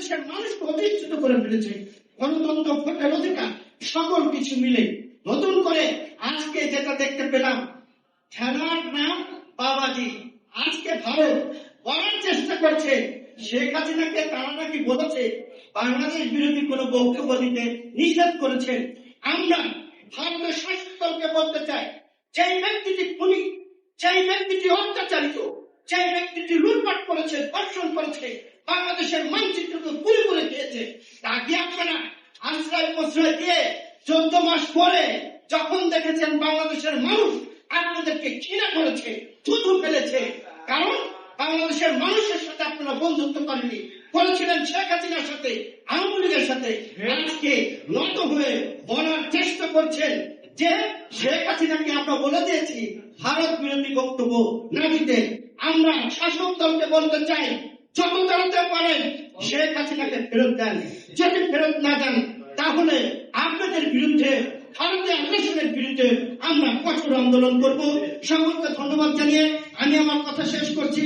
বাংলাদেশের মানুষকে অধিষ্ঠিত করে ফেলেছে। গণতন্ত্র, ভোটের অধিকার, সকল কিছু মিলে নতুন করে আজকে যেটা দেখতে পেলাম, খেলার নাম বাবাজি। আজকে ভারত বলার চেষ্টা করছে শেখ হাসিনাকে তারা নাকি বলেছে বাংলাদেশ বিরোধী কোন বক্তব্য দিতে নিষেধ করেছে। আমরা ভারতের শাসক দলকে বলতে চাই, যেই ব্যক্তিটি খুনি, যেই ব্যক্তিটি অত্যাচারিত, যেই ব্যক্তিটি লুটপাট করেছে, ধর্ষণ করেছে, বাংলাদেশের মানচিত্রকে পুরি করে দিয়েছে, তাকে আপনারা আশ্রয় প্রশ্রয় দিয়ে 14 মাস পরে যখন দেখেছেন বাংলাদেশের মানুষ আপনাদেরকে ঘৃণা করেছে, থুথু ফেলেছে, কারণ বাংলাদেশের মানুষের সাথে আপনারা বন্ধুত্ব করেননি, করেছিলেন শেখ হাসিনার সাথে, আওয়ামী লীগের সাথে। আজকে নত হয়ে বলার চেষ্টা করছেন যে শেখ হাসিনাকে আমরা বলে দিয়েছি ভারত বিরোধী বক্তব্য না দিতে। আমরা শাসক দলকে বলতে চাই, যত তাড়াতাড়ি পারেন শেখ হাসিনাকে ফেরত দেন। যদি ফেরত না দেন তাহলে আপনাদের বিরুদ্ধে, ভারতীয় আগ্রাসনের বিরুদ্ধে আমরা কঠোর আন্দোলন করব। সকলকে ধন্যবাদ জানিয়ে আমি আমার কথা শেষ করছি।